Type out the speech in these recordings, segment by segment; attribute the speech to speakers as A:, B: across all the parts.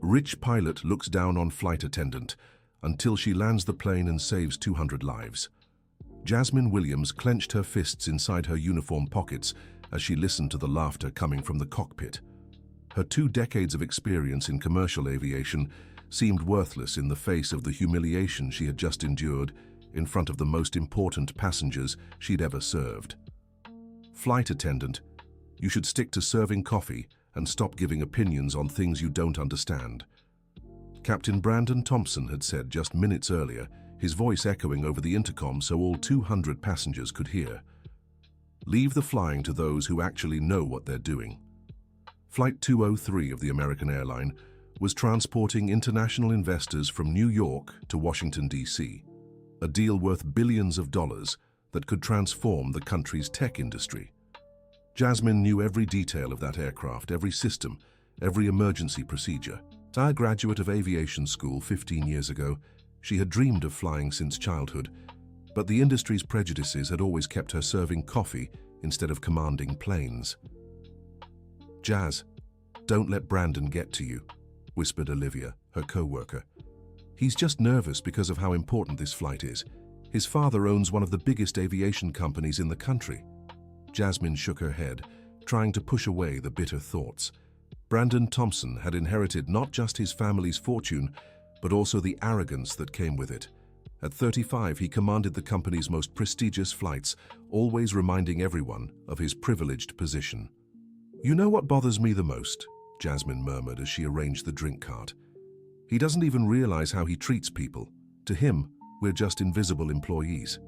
A: Rich pilot looks down on flight attendant until she lands the plane and saves 200 lives. Jasmine Williams clenched her fists inside her uniform pockets as she listened to the laughter coming from the cockpit. Her 2 decades of experience in commercial aviation seemed worthless in the face of the humiliation she had just endured in front of the most important passengers she'd ever served. Flight attendant, you should stick to serving coffee and stop giving opinions on things you don't understand. Captain Brandon Thompson had said just minutes earlier, his voice echoing over the intercom so all 200 passengers could hear. Leave the flying to those who actually know what they're doing. Flight 203 of the American airline was transporting international investors from New York to Washington, D.C., a deal worth billions of dollars that could transform the country's tech industry. Jasmine knew every detail of that aircraft, every system, every emergency procedure. As a graduate of aviation school 15 years ago, she had dreamed of flying since childhood, but the industry's prejudices had always kept her serving coffee instead of commanding planes. "Jazz, don't let Brandon get to you," whispered Olivia, her co-worker. "He's just nervous because of how important this flight is. His father owns one of the biggest aviation companies in the country." Jasmine shook her head, trying to push away the bitter thoughts. Brandon Thompson had inherited not just his family's fortune, but also the arrogance that came with it. At 35, he commanded the company's most prestigious flights, always reminding everyone of his privileged position. "You know what bothers me the most?" Jasmine murmured as she arranged the drink cart. "He doesn't even realize how he treats people. To him, we're just invisible employees."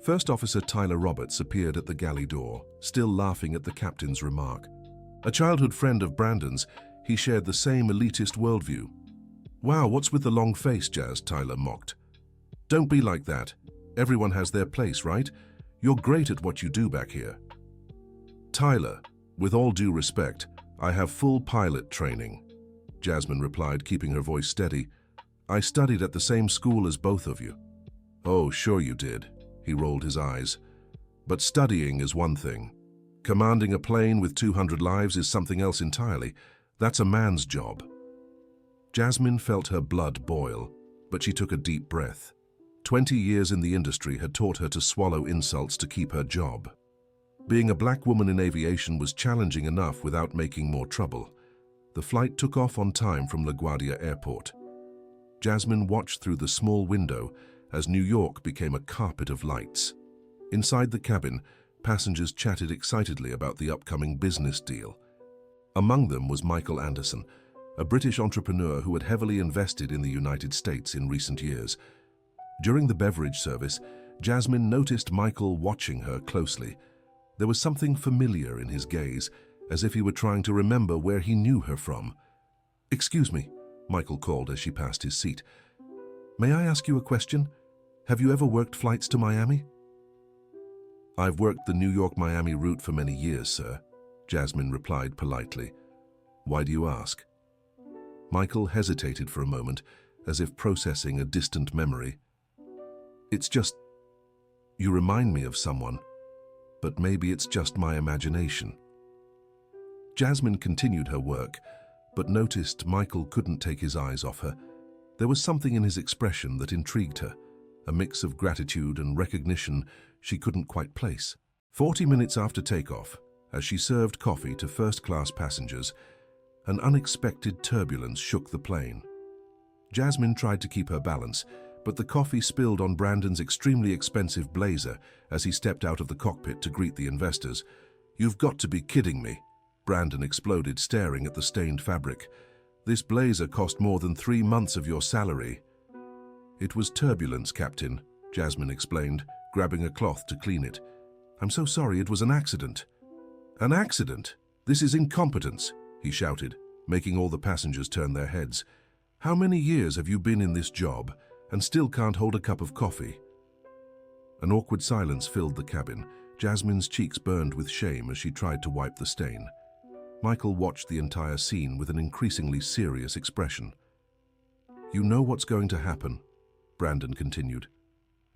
A: First Officer Tyler Roberts appeared at the galley door, still laughing at the captain's remark. A childhood friend of Brandon's, he shared the same elitist worldview. "Wow, what's with the long face, Jazz?" Tyler mocked. "Don't be like that. Everyone has their place, right? You're great at what you do back here." "Tyler, with all due respect, I have full pilot training," Jasmine replied, keeping her voice steady. "I studied at the same school as both of you." "Oh, sure you did," he rolled his eyes. "But studying is one thing. Commanding a plane with 200 lives is something else entirely. That's a man's job." Jasmine felt her blood boil, but she took a deep breath. 20 years in the industry had taught her to swallow insults to keep her job. Being a black woman in aviation was challenging enough without making more trouble. The flight took off on time from LaGuardia Airport. Jasmine watched through the small window as New York became a carpet of lights. Inside the cabin, passengers chatted excitedly about the upcoming business deal. Among them was Michael Anderson, a British entrepreneur who had heavily invested in the United States in recent years. During the beverage service, Jasmine noticed Michael watching her closely. There was something familiar in his gaze, as if he were trying to remember where he knew her from. "Excuse me," Michael called as she passed his seat. "May I ask you a question? Have you ever worked flights to Miami?" "I've worked the New York-Miami route for many years, sir," Jasmine replied politely. "Why do you ask?" Michael hesitated for a moment, as if processing a distant memory. "It's just, you remind me of someone, but maybe it's just my imagination." Jasmine continued her work, but noticed Michael couldn't take his eyes off her. There was something in his expression that intrigued her, a mix of gratitude and recognition she couldn't quite place. 40 minutes after takeoff, as she served coffee to first-class passengers, an unexpected turbulence shook the plane. Jasmine tried to keep her balance, but the coffee spilled on Brandon's extremely expensive blazer as he stepped out of the cockpit to greet the investors. "You've got to be kidding me," Brandon exploded, staring at the stained fabric. "This blazer cost more than 3 months of your salary." "It was turbulence, Captain," Jasmine explained, grabbing a cloth to clean it. "I'm so sorry, it was an accident." "An accident? This is incompetence," he shouted, making all the passengers turn their heads. "How many years have you been in this job and still can't hold a cup of coffee?" An awkward silence filled the cabin. Jasmine's cheeks burned with shame as she tried to wipe the stain. Michael watched the entire scene with an increasingly serious expression. "You know what's going to happen," Brandon continued.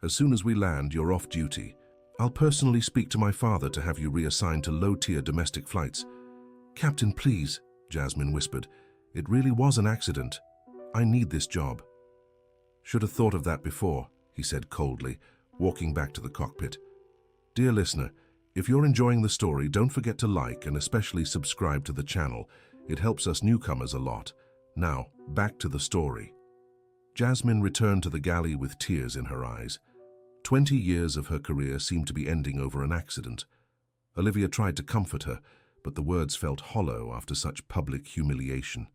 A: "As soon as we land, you're off duty. I'll personally speak to my father to have you reassigned to low-tier domestic flights." "Captain, please," Jasmine whispered. It really was an accident. I need this job." "Should have thought of that before," he said coldly, walking back to the cockpit. "Dear listener, if you're enjoying the story, don't forget to like and especially subscribe to the channel. It helps us newcomers a lot. Now, back to the story." Jasmine returned to the galley with tears in her eyes. 20 years of her career seemed to be ending over an accident. Olivia tried to comfort her, but the words felt hollow after such public humiliation.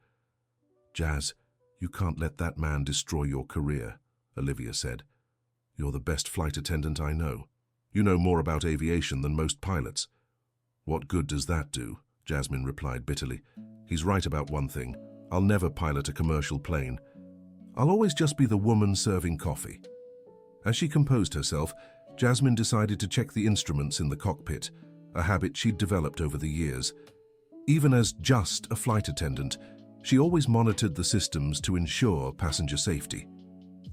A: "Jazz, you can't let that man destroy your career," Olivia said. "You're the best flight attendant I know. You know more about aviation than most pilots." "What good does that do?" Jasmine replied bitterly. "He's right about one thing. I'll never pilot a commercial plane. I'll always just be the woman serving coffee." As she composed herself, Jasmine decided to check the instruments in the cockpit, a habit she'd developed over the years. Even as just a flight attendant, she always monitored the systems to ensure passenger safety.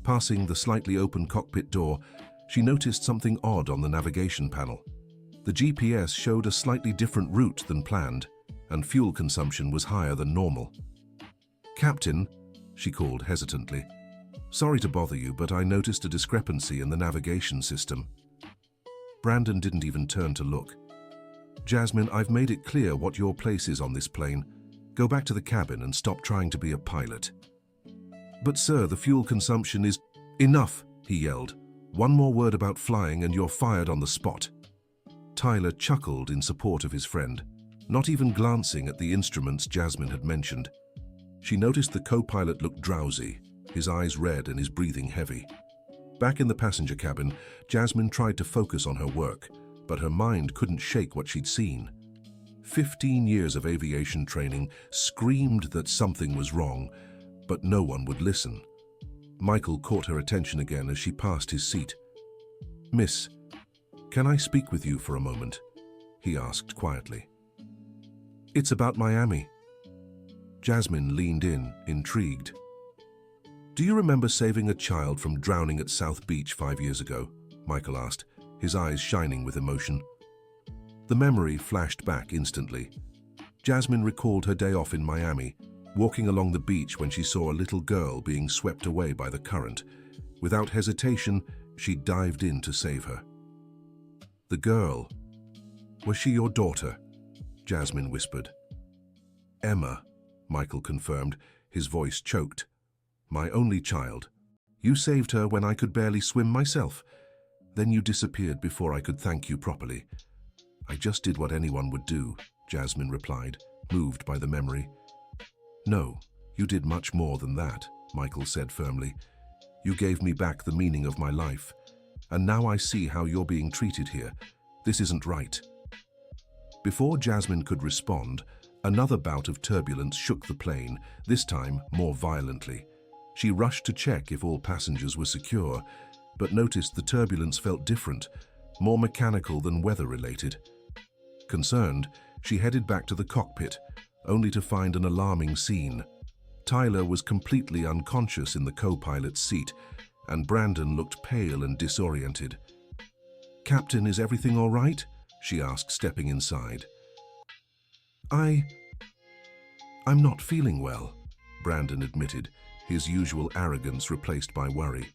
A: Passing the slightly open cockpit door, she noticed something odd on the navigation panel. The GPS showed a slightly different route than planned, and fuel consumption was higher than normal. "Captain," she called hesitantly, "sorry to bother you, but I noticed a discrepancy in the navigation system." Brandon didn't even turn to look. "Jasmine, I've made it clear what your place is on this plane. Go back to the cabin and stop trying to be a pilot." "But sir, the fuel consumption is—" "Enough," he yelled. "One more word about flying and you're fired on the spot." Tyler chuckled in support of his friend, not even glancing at the instruments Jasmine had mentioned. She noticed the co-pilot looked drowsy, his eyes red and his breathing heavy. Back in the passenger cabin, Jasmine tried to focus on her work, but her mind couldn't shake what she'd seen. 15 years of aviation training screamed that something was wrong, but no one would listen. Michael caught her attention again as she passed his seat. "Miss, can I speak with you for a moment?" he asked quietly. "It's about Miami." Jasmine leaned in, intrigued. "Do you remember saving a child from drowning at South Beach 5 years ago?" Michael asked, his eyes shining with emotion. The memory flashed back instantly. Jasmine recalled her day off in Miami, walking along the beach when she saw a little girl being swept away by the current. Without hesitation, she dived in to save her. "The girl, was she your daughter?" Jasmine whispered. "Emma," Michael confirmed, his voice choked. "My only child. You saved her when I could barely swim myself. Then you disappeared before I could thank you properly." "I just did what anyone would do," Jasmine replied, moved by the memory. "No, you did much more than that," Michael said firmly. "You gave me back the meaning of my life. And now I see how you're being treated here. This isn't right." Before Jasmine could respond, another bout of turbulence shook the plane, this time more violently. She rushed to check if all passengers were secure, but noticed the turbulence felt different, more mechanical than weather-related. Concerned, she headed back to the cockpit, only to find an alarming scene. Tyler was completely unconscious in the co-pilot's seat, and Brandon looked pale and disoriented. "Captain, is everything all right?" she asked, stepping inside. I'm not feeling well," Brandon admitted, his usual arrogance replaced by worry.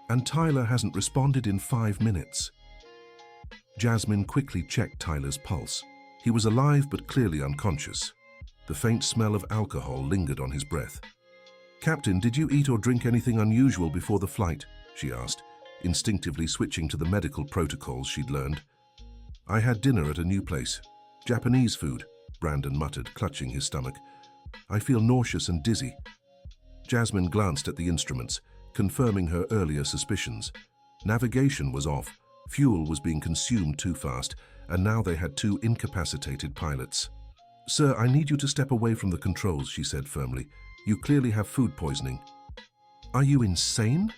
A: "And Tyler hasn't responded in 5 minutes." Jasmine quickly checked Tyler's pulse. He was alive but clearly unconscious. The faint smell of alcohol lingered on his breath. "Captain, did you eat or drink anything unusual before the flight?" she asked, instinctively switching to the medical protocols she'd learned. "I had dinner at a new place. Japanese food," Brandon muttered, clutching his stomach. "I feel nauseous and dizzy." Jasmine glanced at the instruments, confirming her earlier suspicions. Navigation was off, fuel was being consumed too fast, and now they had 2 incapacitated pilots. "Sir, I need you to step away from the controls," she said firmly. "You clearly have food poisoning." "Are you insane?"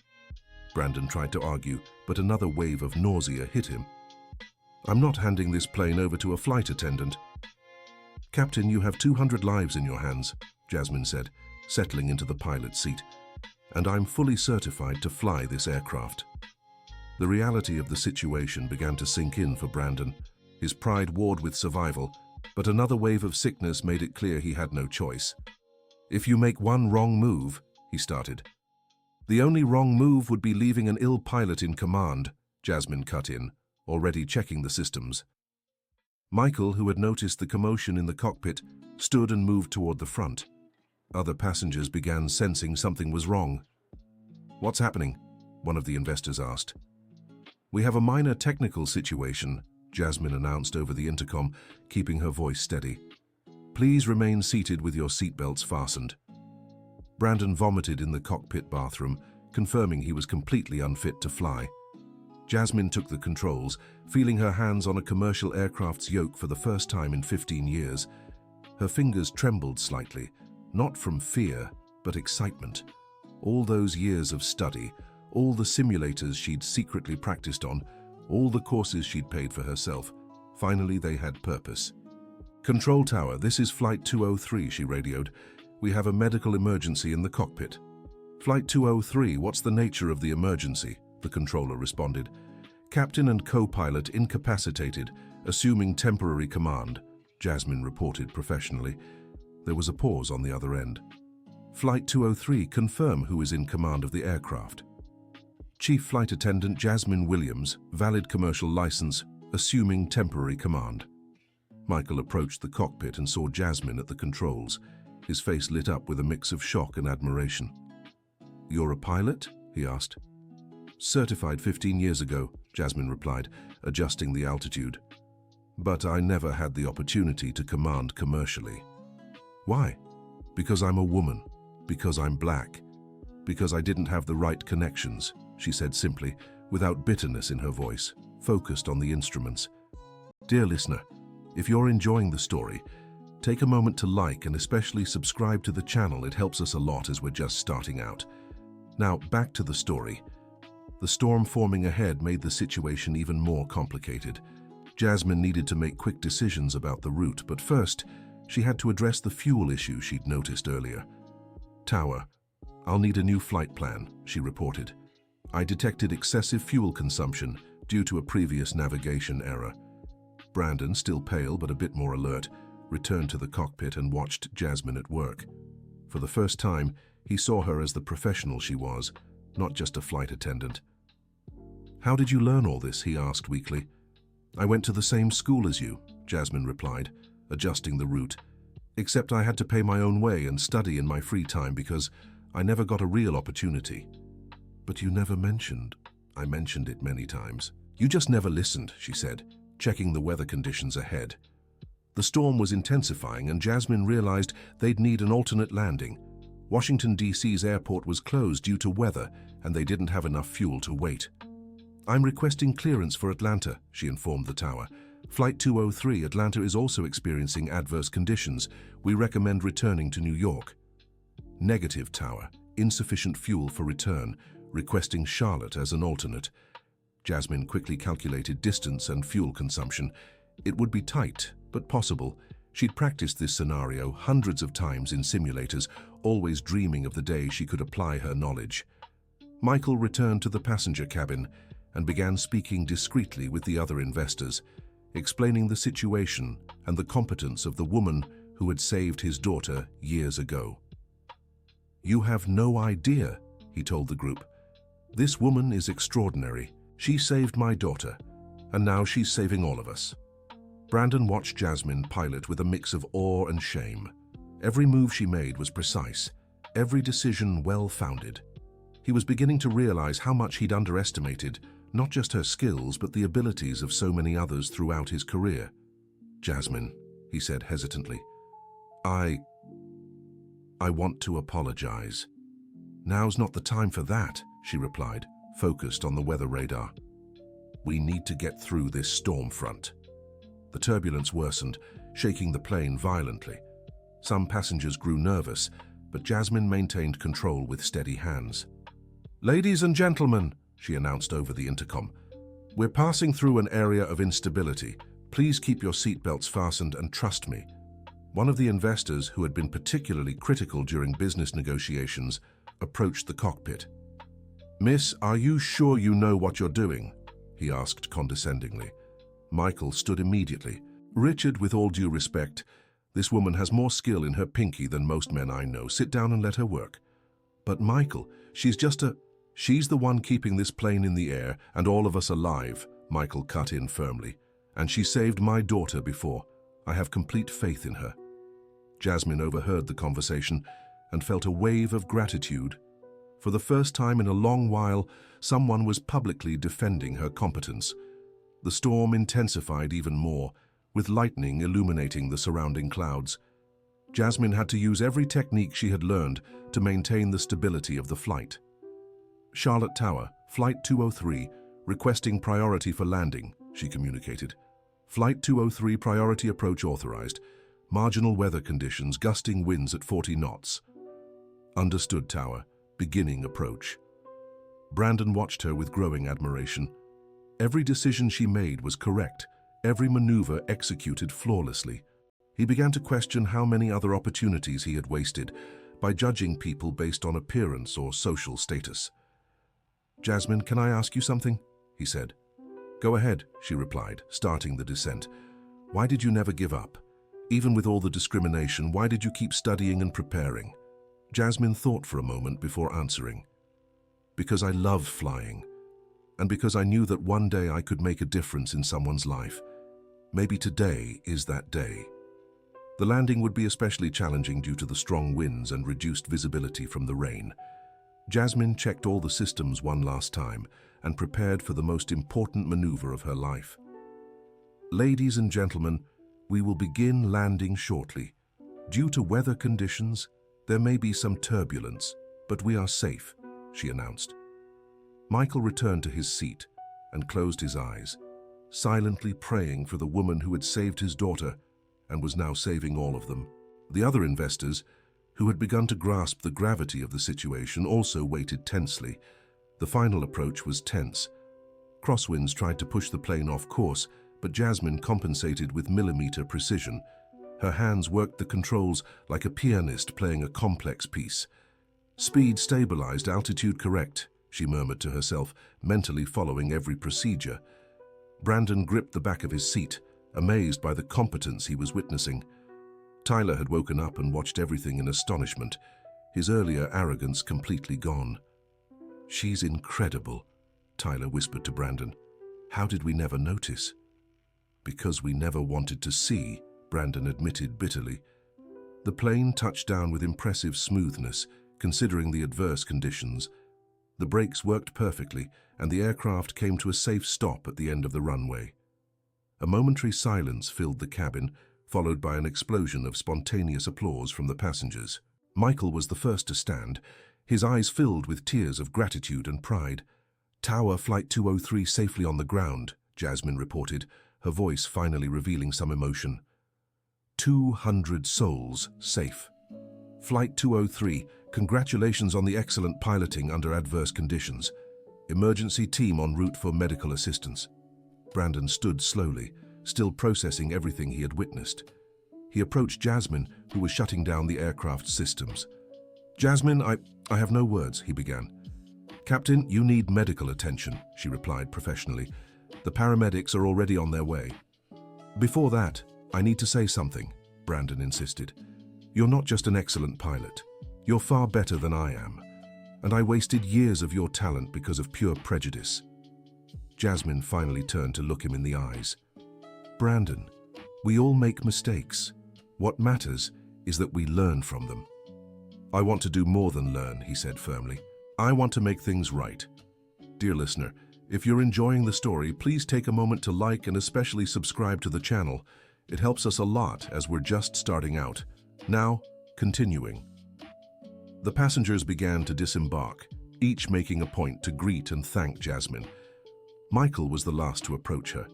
A: Brandon tried to argue, but another wave of nausea hit him. "I'm not handing this plane over to a flight attendant." "Captain, you have 200 lives in your hands," Jasmine said, settling into the pilot's seat. "And I'm fully certified to fly this aircraft." The reality of the situation began to sink in for Brandon. His pride warred with survival, but another wave of sickness made it clear he had no choice. "If you make one wrong move," he started. "The only wrong move would be leaving an ill pilot in command," Jasmine cut in, already checking the systems. Michael, who had noticed the commotion in the cockpit, stood and moved toward the front. Other passengers began sensing something was wrong. "What's happening?" one of the investors asked. "We have a minor technical situation," Jasmine announced over the intercom, keeping her voice steady. "Please remain seated with your seatbelts fastened." Brandon vomited in the cockpit bathroom, confirming he was completely unfit to fly. Jasmine took the controls, feeling her hands on a commercial aircraft's yoke for the first time in 15 years. Her fingers trembled slightly, not from fear, but excitement. All those years of study, all the simulators she'd secretly practiced on, all the courses she'd paid for herself, finally they had purpose. "Control tower, this is Flight 203, she radioed. "We have a medical emergency in the cockpit." "Flight 203, what's the nature of the emergency?" the controller responded. "Captain and co-pilot incapacitated, assuming temporary command," Jasmine reported professionally. There was a pause on the other end. "Flight 203, confirm who is in command of the aircraft." "Chief Flight Attendant Jasmine Williams, valid commercial license, assuming temporary command." Michael approached the cockpit and saw Jasmine at the controls. His face lit up with a mix of shock and admiration. "You're a pilot?" he asked. "Certified 15 years ago," Jasmine replied, adjusting the altitude. "But I never had the opportunity to command commercially." "Why?" "Because I'm a woman. Because I'm black. Because I didn't have the right connections," she said simply, without bitterness in her voice, focused on the instruments. Dear listener, if you're enjoying the story, take a moment to like and especially subscribe to the channel. It helps us a lot as we're just starting out. Now, back to the story. The storm forming ahead made the situation even more complicated. Jasmine needed to make quick decisions about the route, but first, she had to address the fuel issue she'd noticed earlier. "Tower, I'll need a new flight plan," she reported. "I detected excessive fuel consumption due to a previous navigation error." Brandon, still pale but a bit more alert, returned to the cockpit and watched Jasmine at work. For the first time, he saw her as the professional she was, not just a flight attendant. "How did you learn all this?" he asked weakly. "I went to the same school as you," Jasmine replied, adjusting the route. "Except I had to pay my own way and study in my free time because I never got a real opportunity." "But you never mentioned." "I mentioned it many times. You just never listened," she said, checking the weather conditions ahead. The storm was intensifying and Jasmine realized they'd need an alternate landing. Washington, D.C.'s airport was closed due to weather and they didn't have enough fuel to wait. "I'm requesting clearance for Atlanta," she informed the tower. "Flight 203, Atlanta is also experiencing adverse conditions. We recommend returning to New York." "Negative, tower. Insufficient fuel for return. Requesting Charlotte as an alternate." Jasmine quickly calculated distance and fuel consumption. It would be tight, but possible. She'd practiced this scenario hundreds of times in simulators, always dreaming of the day she could apply her knowledge. Michael returned to the passenger cabin and began speaking discreetly with the other investors, explaining the situation and the competence of the woman who had saved his daughter years ago. "You have no idea," he told the group. "This woman is extraordinary. She saved my daughter, and now she's saving all of us." Brandon watched Jasmine pilot with a mix of awe and shame. Every move she made was precise, every decision well-founded. He was beginning to realize how much he'd underestimated not just her skills but the abilities of so many others throughout his career. "Jasmine," he said hesitantly, I want to apologize." "Now's not the time for that," she replied, focused on the weather radar. "We need to get through this storm front." The turbulence worsened, shaking the plane violently. Some passengers grew nervous, but Jasmine maintained control with steady hands. "Ladies and gentlemen," she announced over the intercom, "we're passing through an area of instability. Please keep your seatbelts fastened and trust me." One of the investors, who had been particularly critical during business negotiations, approached the cockpit. "Miss, are you sure you know what you're doing?" he asked condescendingly. Michael stood immediately. "Richard, with all due respect, This woman has more skill in her pinky than most men I know. Sit down and let her work. But Michael, she's the one keeping this plane in the air and all of us alive, Michael cut in firmly. And she saved my daughter before. I have complete faith in her. Jasmine overheard the conversation and felt a wave of gratitude. For the first time in a long while, someone was publicly defending her competence. The storm intensified even more, with lightning illuminating the surrounding clouds. Jasmine had to use every technique she had learned to maintain the stability of the flight. Charlotte Tower, Flight 203, requesting priority for landing, she communicated. Flight 203 priority approach authorized. Marginal weather conditions, gusting winds at 40 knots. Understood, Tower. Beginning approach. Brandon watched her with growing admiration. Every decision she made was correct, every maneuver executed flawlessly. He began to question how many other opportunities he had wasted by judging people based on appearance or social status. Jasmine, can I ask you something? He said. Go ahead, she replied, starting the descent. Why did you never give up? Even with all the discrimination, why did you keep studying and preparing? Jasmine thought for a moment before answering. Because I loved flying, and because I knew that one day I could make a difference in someone's life. Maybe today is that day. The landing would be especially challenging due to the strong winds and reduced visibility from the rain. Jasmine checked all the systems one last time and prepared for the most important maneuver of her life. Ladies and gentlemen, we will begin landing shortly. Due to weather conditions, there may be some turbulence, but we are safe, she announced. Michael returned to his seat and closed his eyes, silently praying for the woman who had saved his daughter and was now saving all of them. The other investors, who had begun to grasp the gravity of the situation, also waited tensely. The final approach was tense. Crosswinds tried to push the plane off course, but Jasmine compensated with millimeter precision. Her hands worked the controls like a pianist playing a complex piece. Speed stabilized, altitude correct, she murmured to herself, mentally following every procedure. Brandon gripped the back of his seat, amazed by the competence he was witnessing. Tyler had woken up and watched everything in astonishment, his earlier arrogance completely gone. She's incredible, Tyler whispered to Brandon. How did we never notice? Because we never wanted to see, Brandon admitted bitterly. The plane touched down with impressive smoothness, considering the adverse conditions. The brakes worked perfectly, and the aircraft came to a safe stop at the end of the runway. A momentary silence filled the cabin, followed by an explosion of spontaneous applause from the passengers. Michael was the first to stand, his eyes filled with tears of gratitude and pride. Tower Flight 203 safely on the ground, Jasmine reported, her voice finally revealing some emotion. 200 souls safe. Flight 203, congratulations on the excellent piloting under adverse conditions. Emergency team en route for medical assistance. Brandon stood slowly, still processing everything he had witnessed. He approached Jasmine, who was shutting down the aircraft's systems. Jasmine, I have no words, he began. Captain, you need medical attention, she replied professionally. The paramedics are already on their way. Before that, I need to say something, Brandon insisted. You're not just an excellent pilot. You're far better than I am. And I wasted years of your talent because of pure prejudice. Jasmine finally turned to look him in the eyes. Brandon, we all make mistakes. What matters is that we learn from them. I want to do more than learn, he said firmly. I want to make things right. Dear listener, if you're enjoying the story, please take a moment to like and especially subscribe to the channel. It helps us a lot as we're just starting out. Now, continuing. The passengers began to disembark, each making a point to greet and thank Jasmine. Michael was the last to approach her.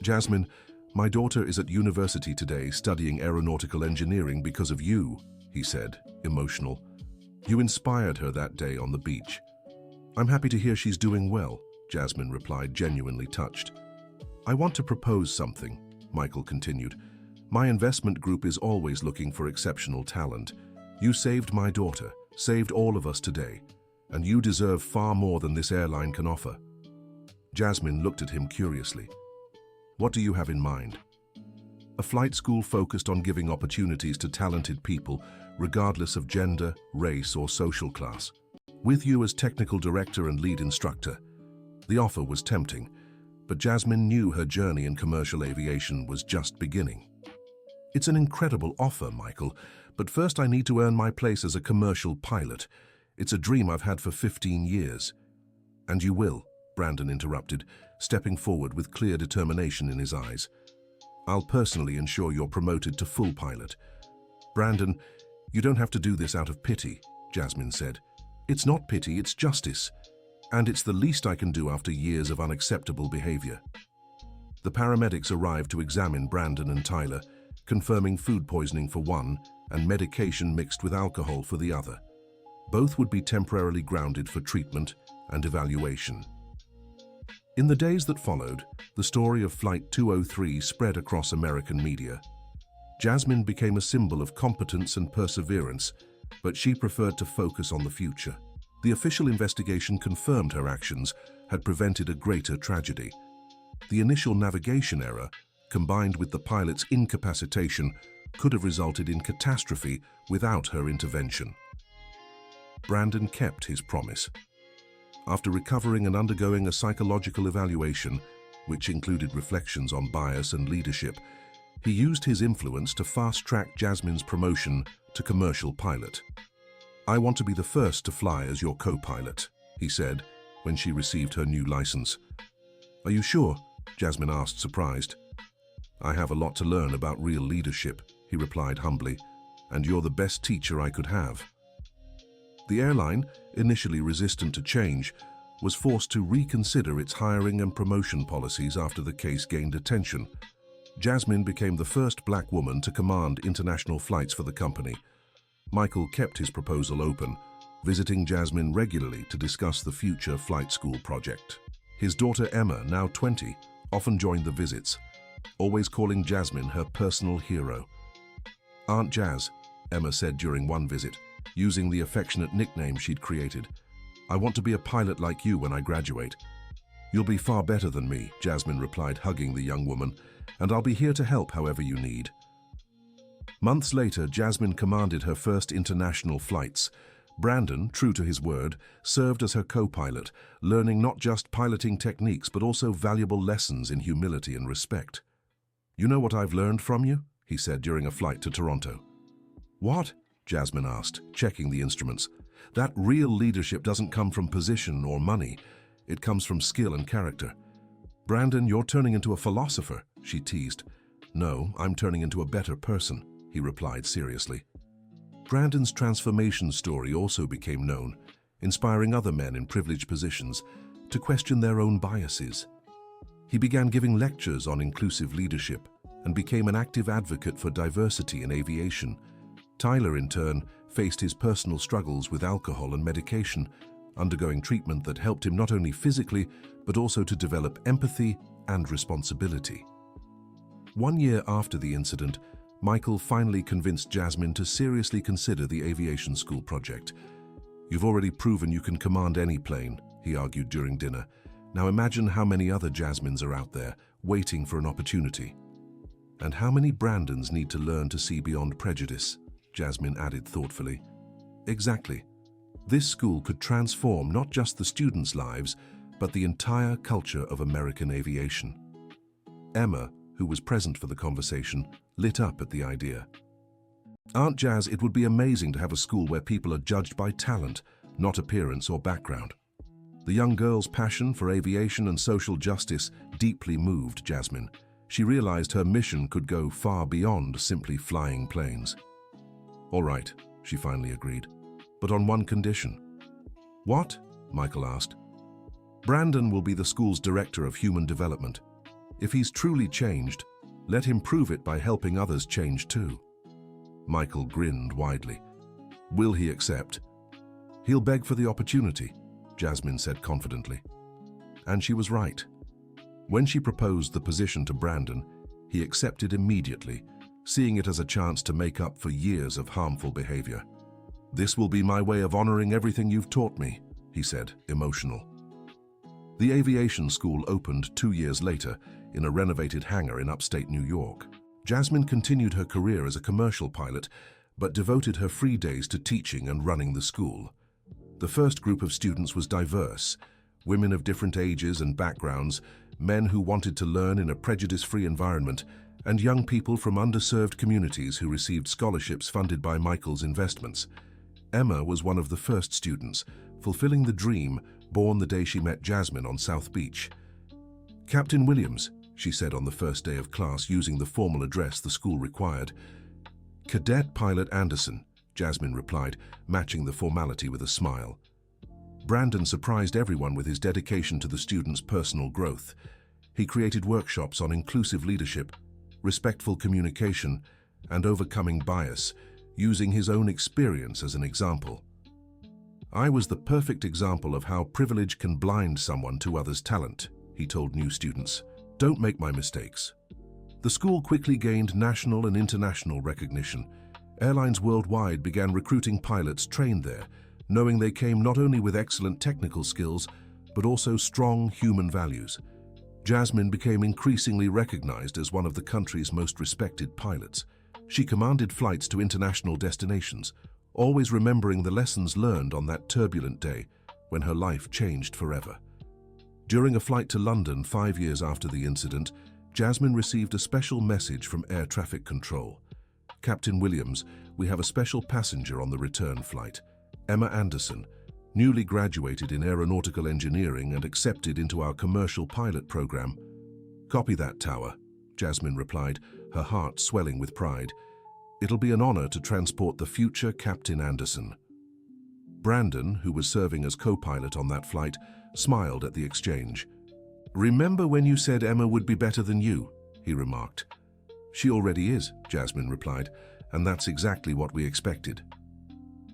A: Jasmine, my daughter is at university today studying aeronautical engineering because of you, he said, emotional. You inspired her that day on the beach. I'm happy to hear she's doing well, Jasmine replied, genuinely touched. I want to propose something, Michael continued. My investment group is always looking for exceptional talent. You saved my daughter, saved all of us today, and you deserve far more than this airline can offer. Jasmine looked at him curiously. What do you have in mind? a flight school focused on giving opportunities to talented people, regardless of gender, race, or social class. With you as technical director and lead instructor, the offer was tempting, but Jasmine knew her journey in commercial aviation was just beginning. It's an incredible offer, Michael, but first I need to earn my place as a commercial pilot. It's a dream I've had for 15 years. And you will, Brandon interrupted, stepping forward with clear determination in his eyes. I'll personally ensure you're promoted to full pilot. Brandon, you don't have to do this out of pity, Jasmine said. It's not pity, it's justice. And it's the least I can do after years of unacceptable behavior. The paramedics arrived to examine Brandon and Tyler, confirming food poisoning for one and medication mixed with alcohol for the other. Both would be temporarily grounded for treatment and evaluation. In the days that followed, the story of Flight 203 spread across American media. Jasmine became a symbol of competence and perseverance, but she preferred to focus on the future. The official investigation confirmed her actions had prevented a greater tragedy. The initial navigation error, combined with the pilot's incapacitation, could have resulted in catastrophe without her intervention. Brandon kept his promise. After recovering and undergoing a psychological evaluation, which included reflections on bias and leadership, he used his influence to fast-track Jasmine's promotion to commercial pilot. "I want to be the first to fly as your co-pilot," he said when she received her new license. "Are you sure?" Jasmine asked, surprised. "I have a lot to learn about real leadership," he replied humbly, "and you're the best teacher I could have." The airline, initially resistant to change, was forced to reconsider its hiring and promotion policies after the case gained attention. Jasmine became the first black woman to command international flights for the company. Michael kept his proposal open, visiting Jasmine regularly to discuss the future flight school project. His daughter Emma, now 20, often joined the visits, always calling Jasmine her personal hero. "Aunt Jazz," Emma said during one visit, using the affectionate nickname she'd created. "I want to be a pilot like you when I graduate." "You'll be far better than me," Jasmine replied, hugging the young woman, "and I'll be here to help however you need." Months later, Jasmine commanded her first international flights. Brandon, true to his word, served as her co-pilot, learning not just piloting techniques but also valuable lessons in humility and respect. "You know what I've learned from you?" he said during a flight to Toronto. "What?" Jasmine asked, checking the instruments. "That real leadership doesn't come from position or money. It comes from skill and character." "Brandon, you're turning into a philosopher," she teased. "No, I'm turning into a better person," he replied seriously. Brandon's transformation story also became known, inspiring other men in privileged positions to question their own biases. He began giving lectures on inclusive leadership and became an active advocate for diversity in aviation. Tyler, in turn, faced his personal struggles with alcohol and medication, undergoing treatment that helped him not only physically, but also to develop empathy and responsibility. 1 year after the incident, Michael finally convinced Jasmine to seriously consider the aviation school project. "You've already proven you can command any plane," he argued during dinner. "Now imagine how many other Jasmines are out there, waiting for an opportunity. And how many Brandons need to learn to see beyond prejudice," Jasmine added thoughtfully. "Exactly. This school could transform not just the students' lives, but the entire culture of American aviation." Emma, who was present for the conversation, lit up at the idea. "Aunt Jazz, it would be amazing to have a school where people are judged by talent, not appearance or background." The young girl's passion for aviation and social justice deeply moved Jasmine. She realized her mission could go far beyond simply flying planes. "All right," she finally agreed, "but on one condition." "What?" Michael asked. "Brandon will be the school's director of human development. If he's truly changed, let him prove it by helping others change too." Michael grinned widely. "Will he accept?" "He'll beg for the opportunity," Jasmine said confidently. And she was right. When she proposed the position to Brandon, he accepted immediately, seeing it as a chance to make up for years of harmful behavior. "This will be my way of honoring everything you've taught me," he said, emotional. The aviation school opened 2 years later in a renovated hangar in upstate New York. Jasmine continued her career as a commercial pilot, but devoted her free days to teaching and running the school. The first group of students was diverse, women of different ages and backgrounds, men who wanted to learn in a prejudice-free environment, and young people from underserved communities who received scholarships funded by Michael's investments. Emma was one of the first students, fulfilling the dream born the day she met Jasmine on South Beach. "Captain Williams," she said on the first day of class using the formal address the school required. "Cadet Pilot Anderson," Jasmine replied, matching the formality with a smile. Brandon surprised everyone with his dedication to the students' personal growth. He created workshops on inclusive leadership, respectful communication, and overcoming bias, using his own experience as an example. "I was the perfect example of how privilege can blind someone to others' talent," he told new students. "Don't make my mistakes." The school quickly gained national and international recognition. Airlines worldwide began recruiting pilots trained there, knowing they came not only with excellent technical skills, but also strong human values. Jasmine became increasingly recognized as one of the country's most respected pilots. She commanded flights to international destinations, always remembering the lessons learned on that turbulent day when her life changed forever. During a flight to London 5 years after the incident, Jasmine received a special message from air traffic control. "Captain Williams, we have a special passenger on the return flight. Emma Anderson, newly graduated in aeronautical engineering and accepted into our commercial pilot program." "Copy that, Tower," Jasmine replied, her heart swelling with pride. "It'll be an honor to transport the future Captain Anderson." Brandon, who was serving as co-pilot on that flight, smiled at the exchange. "Remember when you said Emma would be better than you?" he remarked. "She already is," Jasmine replied, "and that's exactly what we expected."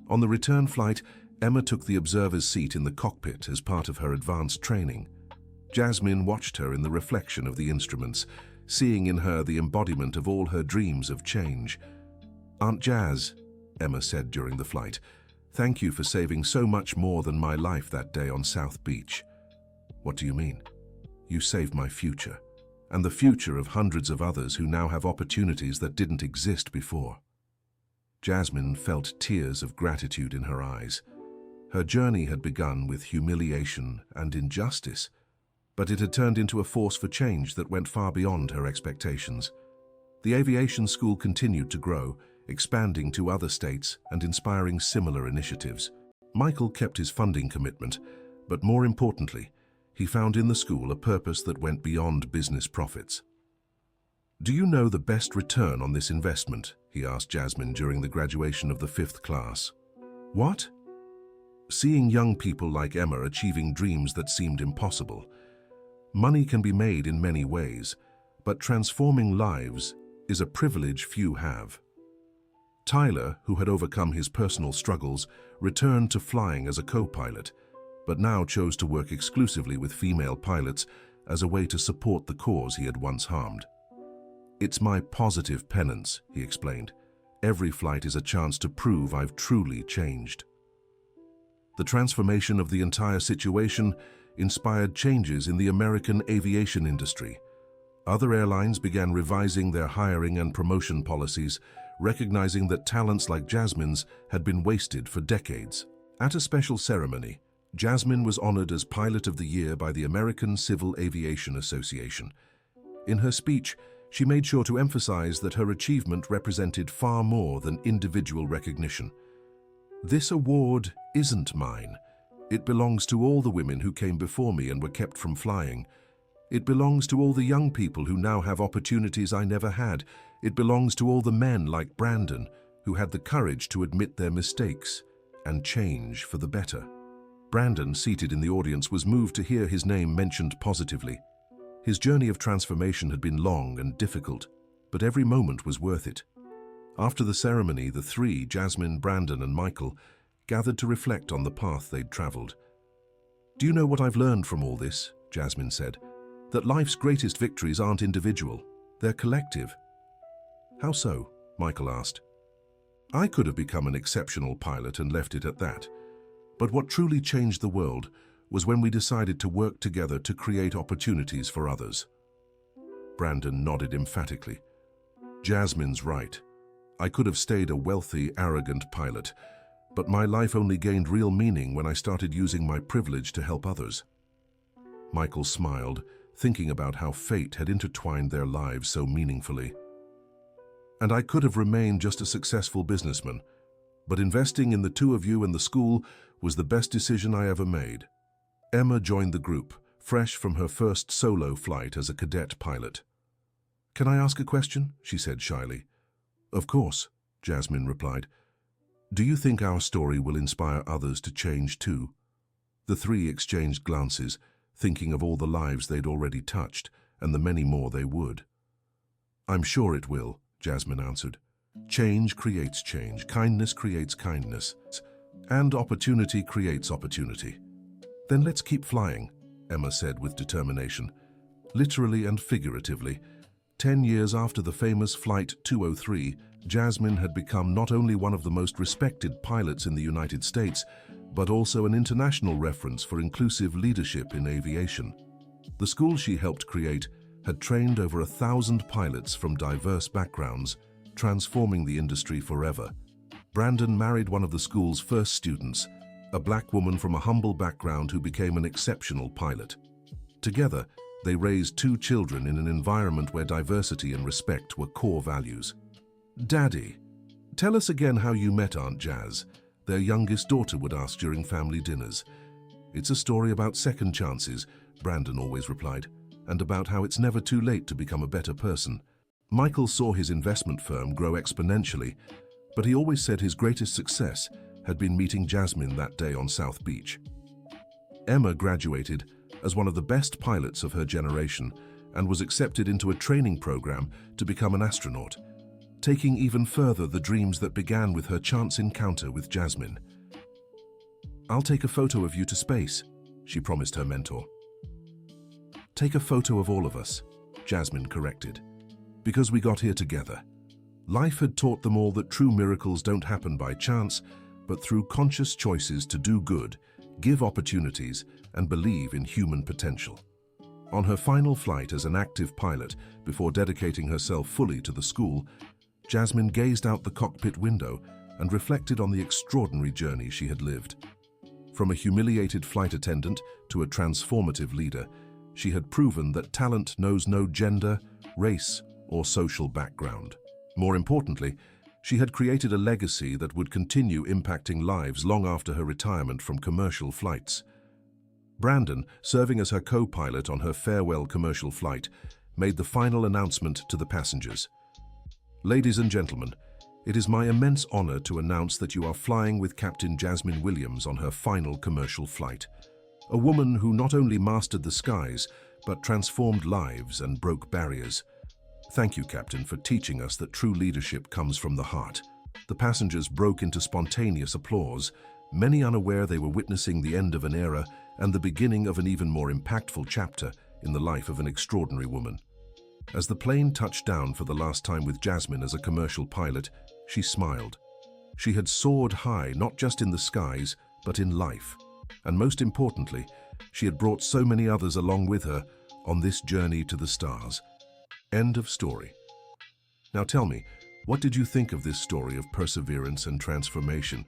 A: On the return flight, Emma took the observer's seat in the cockpit as part of her advanced training. Jasmine watched her in the reflection of the instruments, seeing in her the embodiment of all her dreams of change. "Aunt Jazz," Emma said during the flight, "thank you for saving so much more than my life that day on South Beach." "What do you mean?" "You saved my future, and the future of hundreds of others who now have opportunities that didn't exist before." Jasmine felt tears of gratitude in her eyes. Her journey had begun with humiliation and injustice, but it had turned into a force for change that went far beyond her expectations. The aviation school continued to grow, expanding to other states and inspiring similar initiatives. Michael kept his funding commitment, but more importantly, he found in the school a purpose that went beyond business profits. "Do you know the best return on this investment?" he asked Jasmine during the graduation of the 5th class. "What?" "Seeing young people like Emma achieving dreams that seemed impossible. Money can be made in many ways, but transforming lives is a privilege few have." Tyler, who had overcome his personal struggles, returned to flying as a co-pilot, but now chose to work exclusively with female pilots as a way to support the cause he had once harmed. "It's my positive penance," he explained. "Every flight is a chance to prove I've truly changed." The transformation of the entire situation inspired changes in the American aviation industry. Other airlines began revising their hiring and promotion policies, recognizing that talents like Jasmine's had been wasted for decades. At a special ceremony, Jasmine was honored as Pilot of the Year by the American Civil Aviation Association. In her speech, she made sure to emphasize that her achievement represented far more than individual recognition. "This award isn't mine. It belongs to all the women who came before me and were kept from flying. It belongs to all the young people who now have opportunities I never had. It belongs to all the men like Brandon who had the courage to admit their mistakes and change for the better." Brandon, seated in the audience, was moved to hear his name mentioned positively. His journey of transformation had been long and difficult, but every moment was worth it. After the ceremony, the three, Jasmine, Brandon, and Michael, gathered to reflect on the path they'd traveled. "Do you know what I've learned from all this?" Jasmine said. "That life's greatest victories aren't individual, they're collective." "How so?" Michael asked. "I could have become an exceptional pilot and left it at that. But what truly changed the world was when we decided to work together to create opportunities for others." Brandon nodded emphatically. Jasmine's right. I could have stayed a wealthy, arrogant pilot, but my life only gained real meaning when I started using my privilege to help others. Michael smiled, thinking about how fate had intertwined their lives so meaningfully. And I could have remained just a successful businessman, but investing in the two of you and the school was the best decision I ever made. Emma joined the group, fresh from her first solo flight as a cadet pilot. "Can I ask a question?" she said shyly. "Of course," Jasmine replied. "Do you think our story will inspire others to change too?" The three exchanged glances, thinking of all the lives they'd already touched and the many more they would. "I'm sure it will," Jasmine answered. "Change creates change, kindness creates kindness, and opportunity creates opportunity." "Then let's keep flying," Emma said with determination. Literally and figuratively, 10 years after the famous Flight 203, Jasmine had become not only one of the most respected pilots in the United States, but also an international reference for inclusive leadership in aviation. The school she helped create had trained over 1,000 pilots from diverse backgrounds, transforming the industry forever. Brandon married one of the school's first students, a black woman from a humble background who became an exceptional pilot. Together, they raised 2 children in an environment where diversity and respect were core values. "Daddy, tell us again how you met Aunt Jazz," their youngest daughter would ask during family dinners. "It's a story about second chances," Brandon always replied, "and about how it's never too late to become a better person." Michael saw his investment firm grow exponentially, but he always said his greatest success had been meeting Jasmine that day on South Beach. Emma graduated as one of the best pilots of her generation and was accepted into a training program to become an astronaut, taking even further the dreams that began with her chance encounter with Jasmine. "I'll take a photo of you to space," she promised her mentor. "Take a photo of all of us," Jasmine corrected, "because we got here together." Life had taught them all that true miracles don't happen by chance, but through conscious choices to do good, give opportunities, and believe in human potential. On her final flight as an active pilot, before dedicating herself fully to the school, Jasmine gazed out the cockpit window and reflected on the extraordinary journey she had lived. From a humiliated flight attendant to a transformative leader, she had proven that talent knows no gender, race, or social background. More importantly, she had created a legacy that would continue impacting lives long after her retirement from commercial flights. Brandon, serving as her co-pilot on her farewell commercial flight, made the final announcement to the passengers. "Ladies and gentlemen, it is my immense honor to announce that you are flying with Captain Jasmine Williams on her final commercial flight. A woman who not only mastered the skies, but transformed lives and broke barriers. Thank you, Captain, for teaching us that true leadership comes from the heart." The passengers broke into spontaneous applause, many unaware they were witnessing the end of an era and the beginning of an even more impactful chapter in the life of an extraordinary woman. As the plane touched down for the last time with Jasmine as a commercial pilot, she smiled. She had soared high, not just in the skies, but in life. And most importantly, she had brought so many others along with her on this journey to the stars. End of story. Now tell me, what did you think of this story of perseverance and transformation?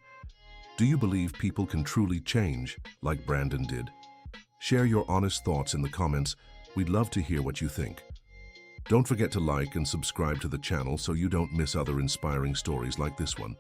A: Do you believe people can truly change, like Brandon did? Share your honest thoughts in the comments. We'd love to hear what you think. Don't forget to like and subscribe to the channel so you don't miss other inspiring stories like this one.